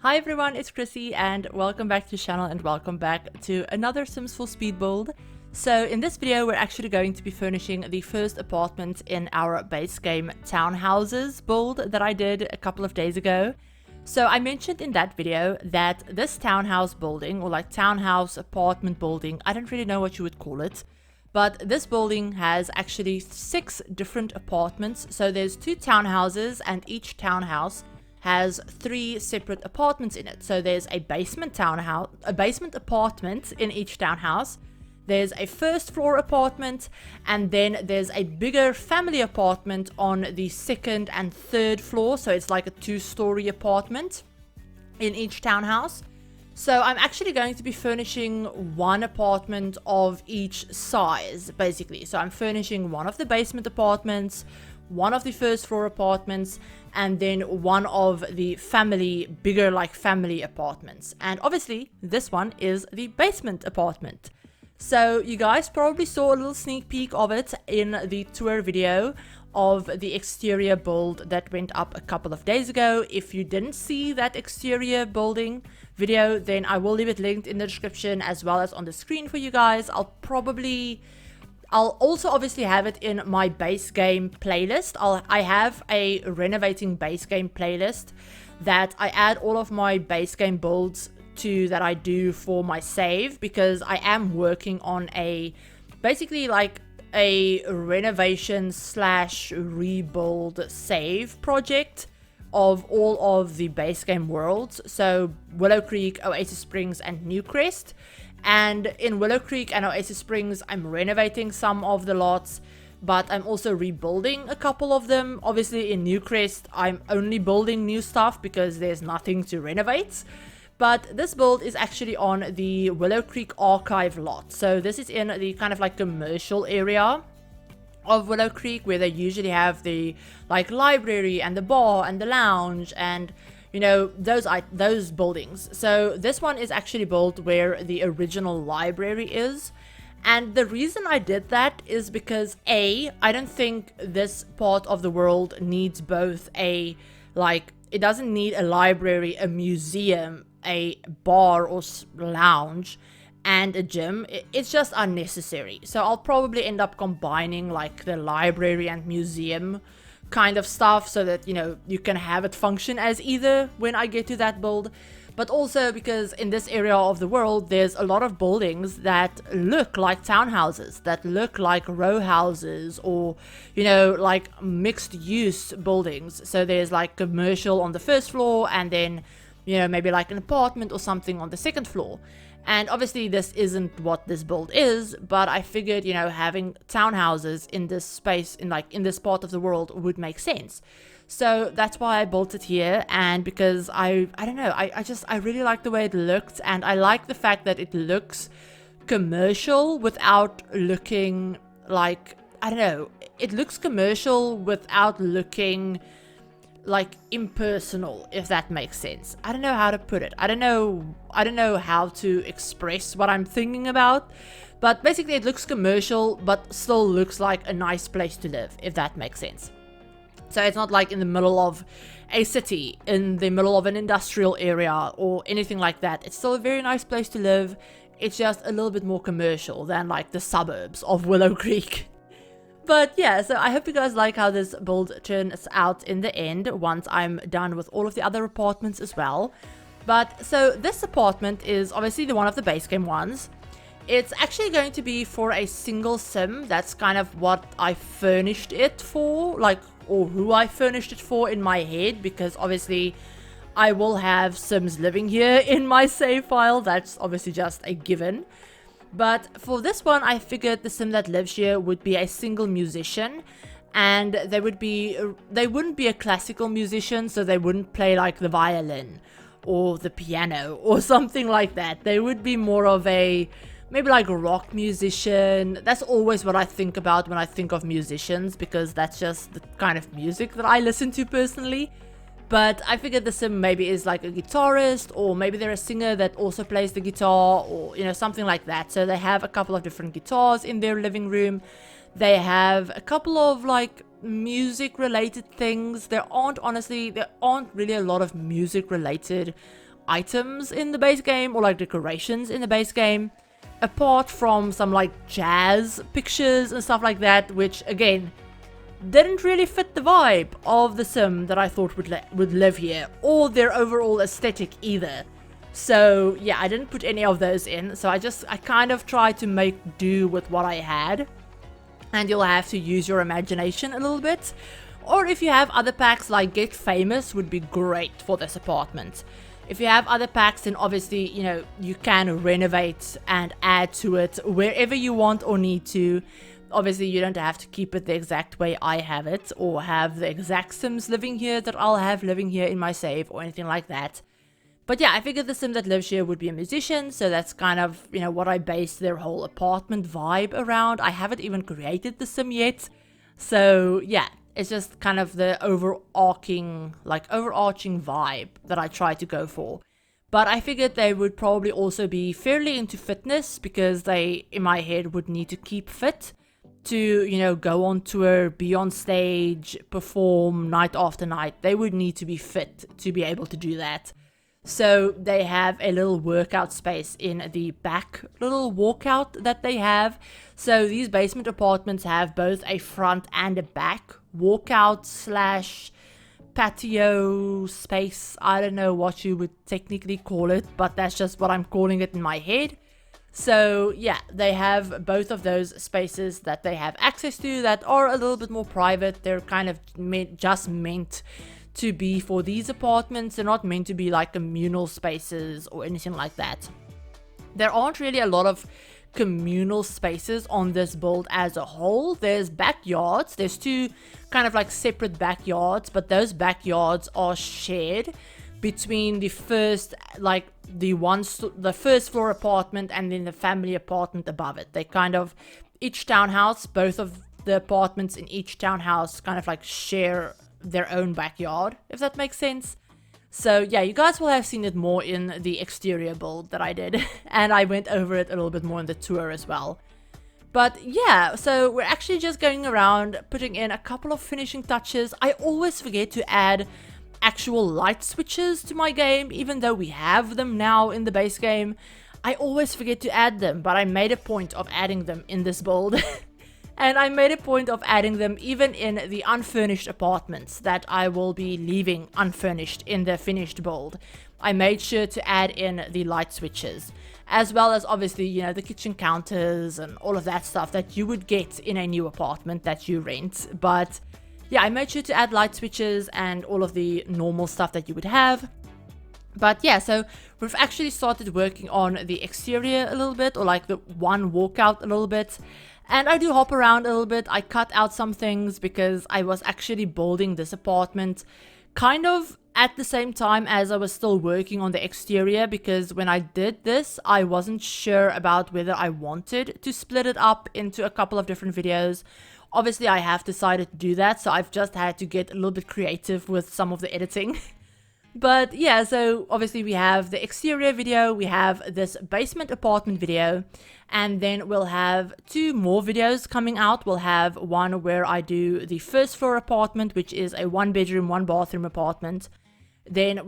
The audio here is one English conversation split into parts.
Hi everyone, it's Chrissie and welcome back to the channel and welcome back to another Sims 4 speed build. So in this video we're actually going to be furnishing the first apartment in our base game Townhouses build that I did a couple of days ago. So I mentioned in that video that this townhouse building, or like townhouse apartment building, I don't really know what you would call it, but this building has actually 6 different apartments. So there's 2 townhouses and each townhouse has 3 separate apartments in it. So there's a basement townhouse, a basement apartment in each townhouse. There's a first floor apartment, and then there's a bigger family apartment on the 2nd and 3rd floor. So it's like a 2-story apartment in each townhouse. So I'm actually going to be furnishing 1 apartment of each size, basically. So I'm furnishing 1 of the basement apartments, 1 of the first floor apartments, and then 1 of the bigger like family apartments. And obviously this one is the basement apartment. So you guys probably saw a little sneak peek of it in the tour video of the exterior build that went up a couple of days ago. If you didn't see that exterior building video, then I will leave it linked in the description as well as on the screen for you guys. I'll also obviously have it in my base game playlist. I have a renovating base game playlist that I add all of my base game builds to that I do for my save, because I am working on basically like a renovation / rebuild save project of all of the base game worlds. So Willow Creek, Oasis Springs, and Newcrest. And in Willow Creek and Oasis Springs, I'm renovating some of the lots, but I'm also rebuilding a couple of them. Obviously in Newcrest, I'm only building new stuff because there's nothing to renovate. But this build is actually on the Willow Creek archive lot. So this is in the kind of like commercial area of Willow Creek, where they usually have the like library and the bar and the lounge and, you know, those buildings. So this one is actually built where the original library is. And the reason I did that is because I don't think this part of the world needs both it doesn't need a library, a museum, a bar or lounge, and a gym. It's just unnecessary. So I'll probably end up combining like the library and museum kind of stuff so that, you know, you can have it function as either when I get to that build. But also because in this area of the world there's a lot of buildings that look like townhouses, that look like row houses, or, you know, like mixed use buildings. So there's like commercial on the 1st floor, and then, you know, maybe like an apartment or something on the 2nd floor. And obviously this isn't what this build is, but I figured, you know, having townhouses in this space, in this part of the world, would make sense. So that's why I built it here. And because I don't know, I really like the way it looked, and I like the fact that it looks commercial without looking like, I don't know, it looks commercial without looking like impersonal, if that makes sense. I don't know how to put it. I don't know how to express what I'm thinking about, but basically it looks commercial but still looks like a nice place to live, if that makes sense. So it's not like in the middle of a city, in the middle of an industrial area or anything like that. It's still a very nice place to live. It's just a little bit more commercial than like the suburbs of Willow Creek. But yeah, so I hope you guys like how this build turns out in the end once I'm done with all of the other apartments as well. But so this apartment is obviously the one of the base game ones. It's actually going to be for a single sim. That's kind of what I furnished it for, or who I furnished it for in my head, because obviously I will have sims living here in my save file. That's obviously just a given. But for this one, I figured the sim that lives here would be a single musician, and they wouldn't be a classical musician, so they wouldn't play like the violin or the piano or something like that. They would be more of a maybe like a rock musician. That's always what I think about when I think of musicians, because that's just the kind of music that I listen to personally. But I figured the sim maybe is like a guitarist, or maybe they're a singer that also plays the guitar, or, you know, something like that. So they have a couple of different guitars in their living room. They have a couple of like music related things. There aren't really a lot of music related items in the base game or like decorations in the base game, apart from some like jazz pictures and stuff like that, which again didn't really fit the vibe of the sim that I thought would live here, or their overall aesthetic either. So yeah, I didn't put any of those in, so I kind of tried to make do with what I had, and you'll have to use your imagination a little bit. Or if you have other packs like Get Famous would be great for this apartment. If you have other packs, then obviously, you know, you can renovate and add to it wherever you want or need to. Obviously, you don't have to keep it the exact way I have it, or have the exact sims living here that I'll have living here in my save or anything like that. But yeah, I figured the sim that lives here would be a musician, so that's kind of, you know, what I based their whole apartment vibe around. I haven't even created the sim yet, so yeah, it's just kind of the overarching vibe that I try to go for. But I figured they would probably also be fairly into fitness, because they, in my head, would need to keep fit to, you know, go on tour, be on stage, perform night after night. They would need to be fit to be able to do that. So they have a little workout space in the back little walkout that they have. So these basement apartments have both a front and a back walkout slash patio space. I don't know what you would technically call it, but that's just what I'm calling it in my head. So yeah, they have both of those spaces that they have access to that are a little bit more private. They're kind of just meant to be for these apartments. They're not meant to be like communal spaces or anything like that. There aren't really a lot of communal spaces on this build as a whole. There's backyards. There's two kind of like separate backyards, but those backyards are shared between the first, like the first floor apartment and then the family apartment above it. They kind of, each townhouse, both of the apartments in each townhouse kind of like share their own backyard, if that makes sense. So yeah, you guys will have seen it more in the exterior build that I did, and I went over it a little bit more in the tour as well. But yeah, so we're actually just going around putting in a couple of finishing touches. I always forget to add actual light switches to my game, even though we have them now in the base game. I always forget to add them, but I made a point of adding them in this build. And I made a point of adding them even in the unfurnished apartments that I will be leaving unfurnished in the finished build. I made sure to add in the light switches, as well as obviously, you know, the kitchen counters and all of that stuff that you would get in a new apartment that you rent. But yeah, I made sure to add light switches and all of the normal stuff that you would have. But yeah, so we've actually started working on the exterior a little bit, or like the one walkout a little bit. And I do hop around a little bit. I cut out some things because I was actually building this apartment kind of at the same time as I was still working on the exterior, because when I did this, I wasn't sure about whether I wanted to split it up into a couple of different videos. Obviously, I have decided to do that, so I've just had to get a little bit creative with some of the editing. But yeah, so obviously we have the exterior video, we have this basement apartment video, and then we'll have two more videos coming out. We'll have one where I do the first floor apartment, which is a 1-bedroom, 1-bathroom apartment. Then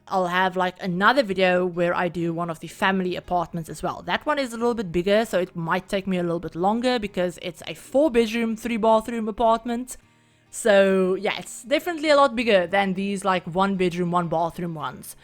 I'll have like another video where I do one of the family apartments as well. That one is a little bit bigger, so it might take me a little bit longer because it's a 4-bedroom, 3-bathroom apartment. So yeah, it's definitely a lot bigger than these like 1-bedroom, 1-bathroom ones.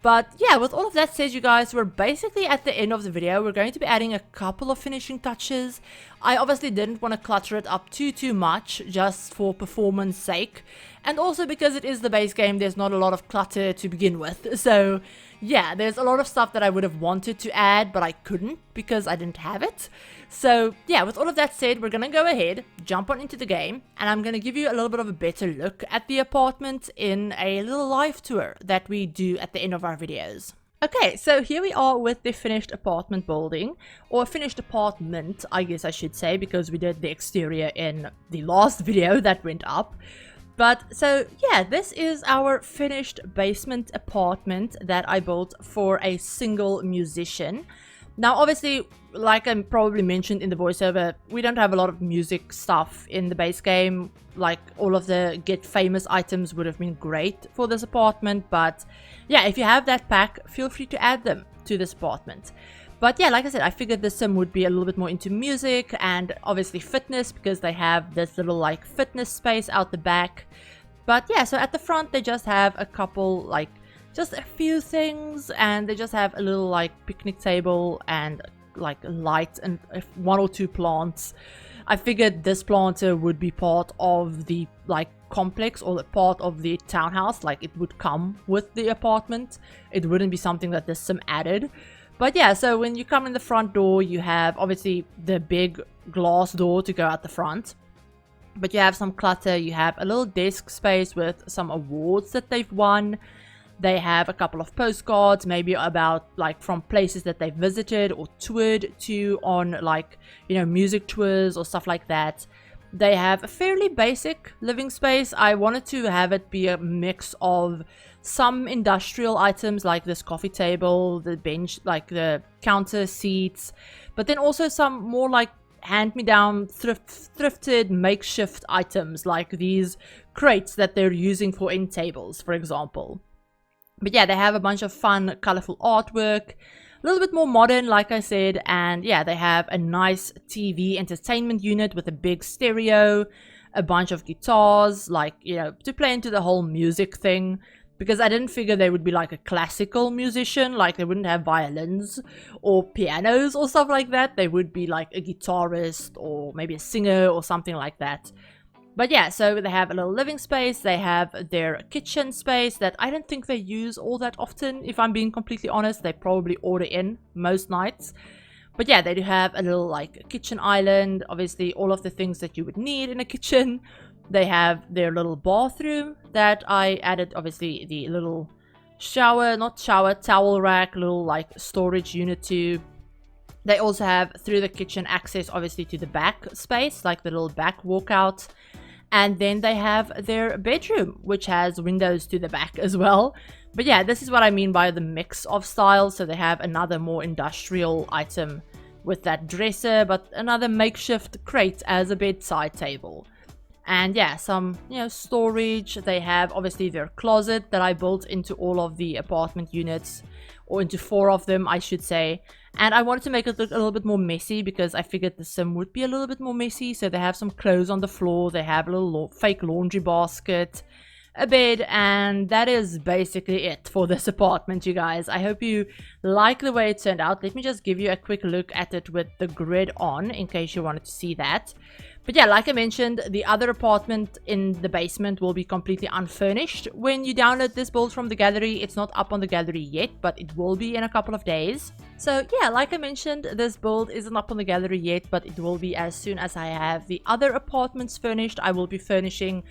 But yeah, with all of that said, you guys, we're basically at the end of the video. We're going to be adding a couple of finishing touches. I obviously didn't want to clutter it up too much, just for performance sake. And also because it is the base game, there's not a lot of clutter to begin with. So yeah, there's a lot of stuff that I would have wanted to add, but I couldn't because I didn't have it. So yeah, with all of that said, we're gonna go ahead, jump on into the game, and I'm gonna give you a little bit of a better look at the apartment in a little live tour that we do at the end of our videos. Okay, so here we are with the finished apartment building, or finished apartment, I guess I should say, because we did the exterior in the last video that went up. But so yeah, this is our finished basement apartment that I built for a single musician. Now, obviously, like I probably mentioned in the voiceover, we don't have a lot of music stuff in the base game. Like, all of the get famous items would have been great for this apartment, but yeah, if you have that pack, feel free to add them to this apartment. But yeah, like I said, I figured the sim would be a little bit more into music and obviously fitness, because they have this little like fitness space out the back. But yeah, so at the front they just have a couple, like just a few things, and they just have a little like picnic table and like light and one or two plants. I figured this planter would be part of the like complex or the part of the townhouse, like it would come with the apartment. It wouldn't be something that the sim added. But yeah, so when you come in the front door, you have obviously the big glass door to go out the front. But you have some clutter, you have a little desk space with some awards that they've won. They have a couple of postcards, maybe about like from places that they've visited or toured to on like, you know, music tours or stuff like that. They have a fairly basic living space. I wanted to have it be a mix of some industrial items like this coffee table, the bench, like the counter seats, but then also some more like hand-me-down thrifted makeshift items like these crates that they're using for end tables, for example. But yeah, they have a bunch of fun, colorful artwork, a little bit more modern, like I said, and yeah, they have a nice TV entertainment unit with a big stereo, a bunch of guitars, like, you know, to play into the whole music thing, because I didn't figure they would be like a classical musician, like they wouldn't have violins or pianos or stuff like that. They would be like a guitarist or maybe a singer or something like that. But yeah, so they have a little living space, they have their kitchen space that I don't think they use all that often, if I'm being completely honest. They probably order in most nights. But yeah, they do have a little like kitchen island, obviously all of the things that you would need in a kitchen. They have their little bathroom that I added, obviously the little towel rack, little like storage unit to. They also have through the kitchen access obviously to the back space, like the little back walkout. And then they have their bedroom, which has windows to the back as well. But yeah, this is what I mean by the mix of styles. So they have another more industrial item with that dresser, but another makeshift crate as a bedside table. And yeah, some, you know, storage. They have obviously their closet that I built into all of the apartment units, or into 4 of them, I should say. And I wanted to make it look a little bit more messy because I figured the sim would be a little bit more messy. So they have some clothes on the floor. They have a little fake laundry basket, a bed, and that is basically it for this apartment, you guys. I hope you like the way it turned out. Let me just give you a quick look at it with the grid on in case you wanted to see that. But yeah, like I mentioned, the other apartment in the basement will be completely unfurnished when you download this build from the gallery. It's not up on the gallery yet, but it will be in a couple of days. So yeah, like I mentioned, this build isn't up on the gallery yet, but it will be as soon as I have the other apartments furnished. I will be furnishing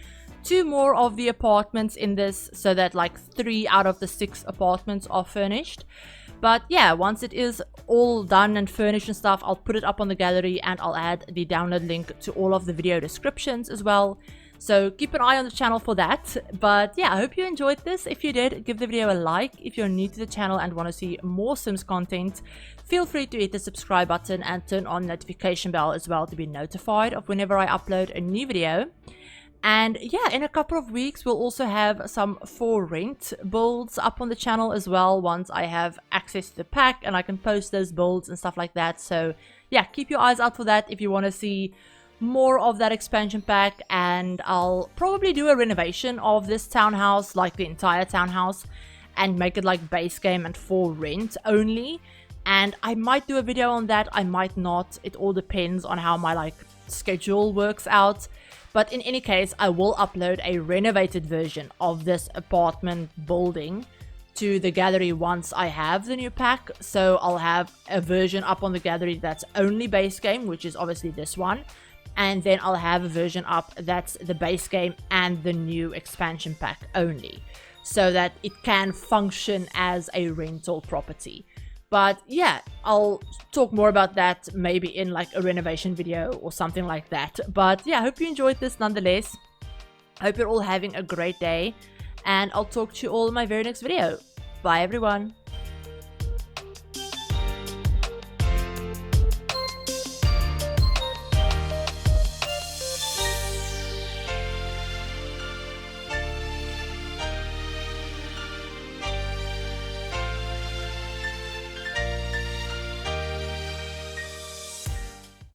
2 more of the apartments in this, so that like 3 out of the 6 apartments are furnished. But yeah, once it is all done and furnished and stuff, I'll put it up on the gallery and I'll add the download link to all of the video descriptions as well. So keep an eye on the channel for that. But yeah, I hope you enjoyed this. If you did, give the video a like. If you're new to the channel and want to see more Sims content, feel free to hit the subscribe button and turn on notification bell as well to be notified of whenever I upload a new video. And yeah, in a couple of weeks, we'll also have some for rent builds up on the channel as well, once I have access to the pack and I can post those builds and stuff like that. So yeah, keep your eyes out for that if you want to see more of that expansion pack. And I'll probably do a renovation of this townhouse, like the entire townhouse, and make it like base game and for rent only. And I might do a video on that, I might not. It all depends on how my like schedule works out. But in any case, I will upload a renovated version of this apartment building to the gallery once I have the new pack. So I'll have a version up on the gallery that's only base game, which is obviously this one. And then I'll have a version up that's the base game and the new expansion pack only, so that it can function as a rental property. But yeah, I'll talk more about that maybe in like a renovation video or something like that. But yeah, I hope you enjoyed this nonetheless. I hope you're all having a great day, and I'll talk to you all in my very next video. Bye everyone.